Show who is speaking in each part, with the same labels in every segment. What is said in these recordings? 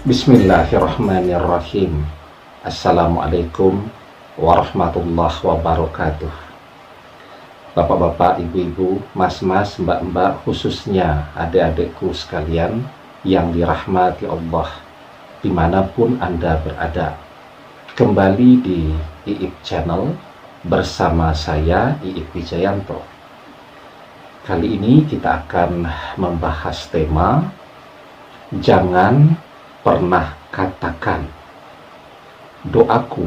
Speaker 1: Bismillahirrahmanirrahim. Assalamualaikum warahmatullahi wabarakatuh. Bapak-bapak, ibu-ibu, mas-mas, mbak-mbak, khususnya adik-adikku sekalian yang dirahmati Allah dimanapun Anda berada. Kembali di Iip Channel bersama saya, Iip Wijayanto. Kali ini kita akan membahas tema jangan pernah katakan doaku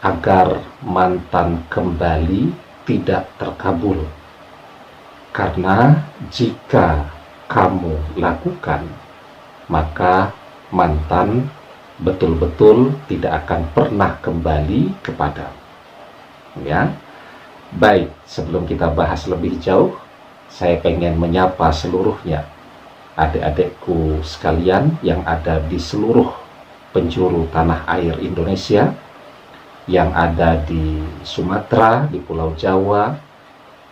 Speaker 1: agar mantan kembali tidak terkabul, karena jika kamu lakukan maka mantan betul-betul tidak akan pernah kembali kepadamu. Ya, baik, sebelum kita bahas lebih jauh, saya pengen menyapa seluruhnya adik-adikku sekalian yang ada di seluruh penjuru tanah air Indonesia, yang ada di Sumatera, di Pulau Jawa,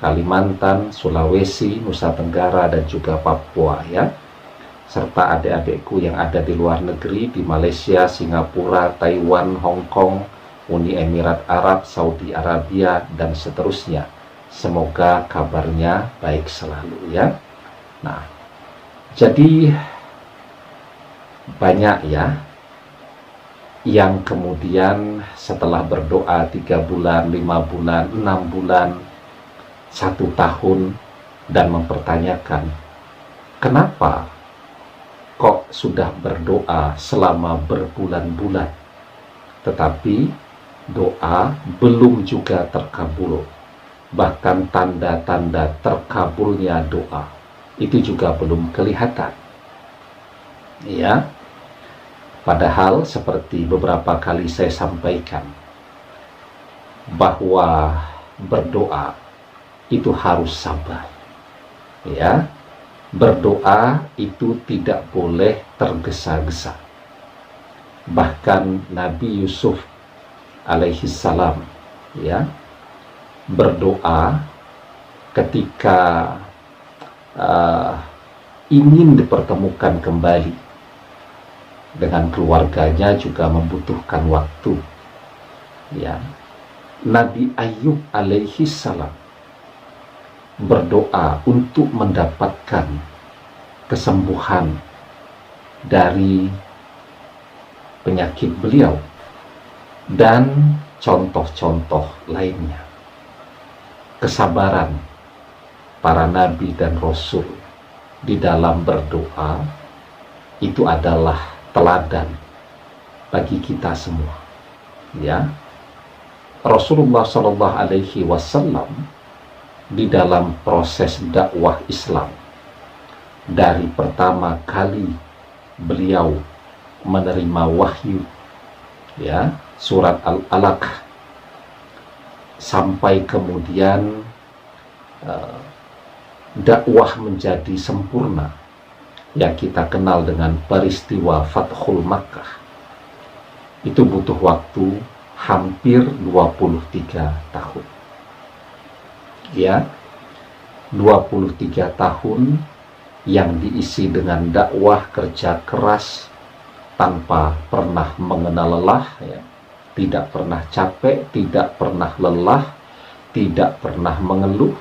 Speaker 1: Kalimantan, Sulawesi, Nusa Tenggara, dan juga Papua, ya, serta adik-adikku yang ada di luar negeri, di Malaysia, Singapura, Taiwan, Hong Kong, Uni Emirat Arab, Saudi Arabia, dan seterusnya. Semoga kabarnya baik selalu, ya. Nah, jadi banyak ya yang kemudian setelah berdoa 3 bulan, 5 bulan, 6 bulan, 1 tahun, dan mempertanyakan, kenapa kok sudah berdoa selama berbulan-bulan tetapi doa belum juga terkabul, bahkan tanda-tanda terkabulnya doa itu juga belum kelihatan, ya. Padahal seperti beberapa kali saya sampaikan bahwa berdoa itu harus sabar, ya. Berdoa itu tidak boleh tergesa-gesa. Bahkan Nabi Yusuf alaihi salam, ya, berdoa ketika ingin dipertemukan kembali dengan keluarganya, juga membutuhkan waktu, ya. Nabi Ayub alaihi salam berdoa untuk mendapatkan kesembuhan dari penyakit beliau, dan contoh-contoh lainnya. Kesabaran para nabi dan rasul di dalam berdoa itu adalah teladan bagi kita semua, ya. Rasulullah Shallallahu Alaihi Wasallam di dalam proses dakwah Islam, dari pertama kali beliau menerima wahyu, ya, surat Al-Alaq, sampai kemudian dakwah menjadi sempurna yang kita kenal dengan peristiwa Fathul Makkah, itu butuh waktu hampir 23 tahun, ya. 23 tahun yang diisi dengan dakwah, kerja keras tanpa pernah mengenal lelah, ya. Tidak pernah capek, tidak pernah lelah, tidak pernah mengeluh,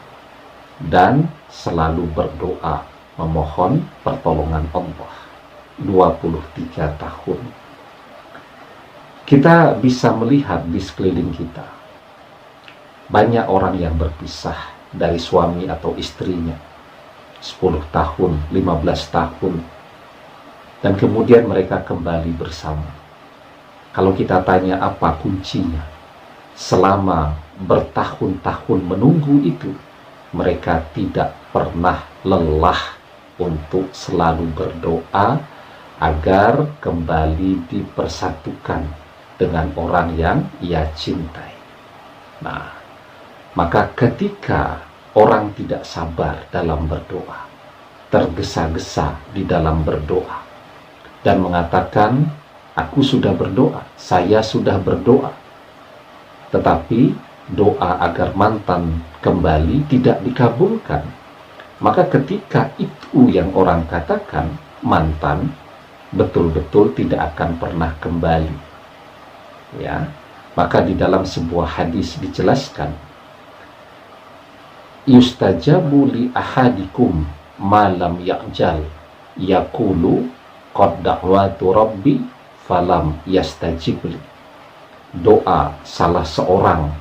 Speaker 1: dan selalu berdoa memohon pertolongan Allah. 23 tahun. Kita bisa melihat di sekeliling kita banyak orang yang berpisah dari suami atau istrinya 10 tahun, 15 tahun, dan kemudian mereka kembali bersama. Kalau kita tanya apa kuncinya selama bertahun-tahun menunggu itu, mereka tidak pernah lelah untuk selalu berdoa agar kembali dipersatukan dengan orang yang ia cintai. Nah, maka ketika orang tidak sabar dalam berdoa, tergesa-gesa di dalam berdoa, dan mengatakan, aku sudah berdoa, saya sudah berdoa, tetapi doa agar mantan kembali tidak dikabulkan, maka ketika itu yang orang katakan mantan, betul-betul tidak akan pernah kembali. Ya, maka di dalam sebuah hadis dijelaskan, yustajabu li ahadikum malam ya'jal yaqulu qad da'watu rabbi falam yastajibli. Doa salah seorang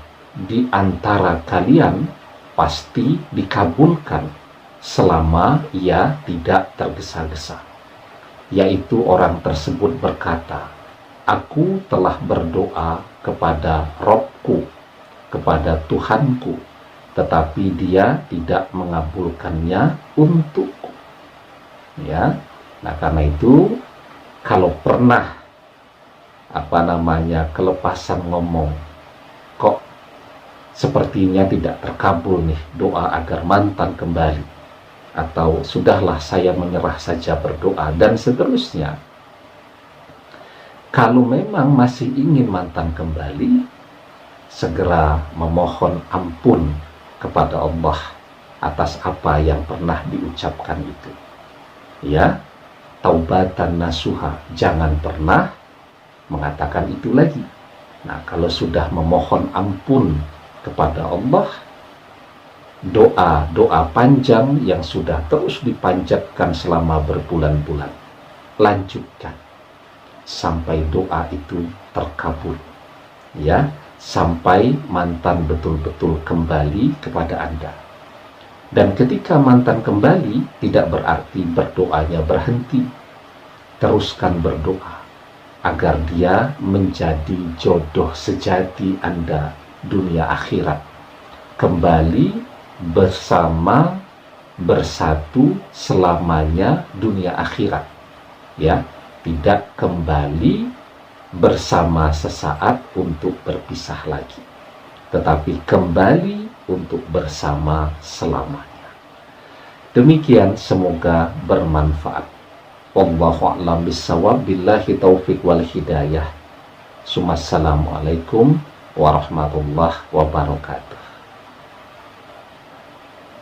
Speaker 1: di antara kalian pasti dikabulkan selama ia tidak tergesa-gesa, yaitu orang tersebut berkata, aku telah berdoa kepada Robku, kepada Tuhanku, tetapi dia tidak mengabulkannya untukku. Ya, nah karena itu kalau pernah kelepasan ngomong, kok sepertinya tidak terkabul nih doa agar mantan kembali, atau sudahlah saya menyerah saja berdoa, dan seterusnya. Kalau memang masih ingin mantan kembali, segera memohon ampun kepada Allah atas apa yang pernah diucapkan itu. Ya, taubatan nasuha, jangan pernah mengatakan itu lagi. Nah, kalau sudah memohon ampun kepada Allah, doa panjang yang sudah terus dipanjatkan selama berbulan-bulan, lanjutkan sampai doa itu terkabul, ya, sampai mantan betul-betul kembali kepada Anda. Dan ketika mantan kembali, tidak berarti berdoanya berhenti. Teruskan berdoa agar dia menjadi jodoh sejati Anda dunia akhirat, kembali bersama, bersatu selamanya dunia akhirat, ya. Tidak kembali bersama sesaat untuk berpisah lagi, tetapi kembali untuk bersama selamanya. Demikian, semoga bermanfaat. Wallahu a'lam bishawab, billahi taufiq wal hidayah. Assalamualaikum warahmatullahi wabarakatuh.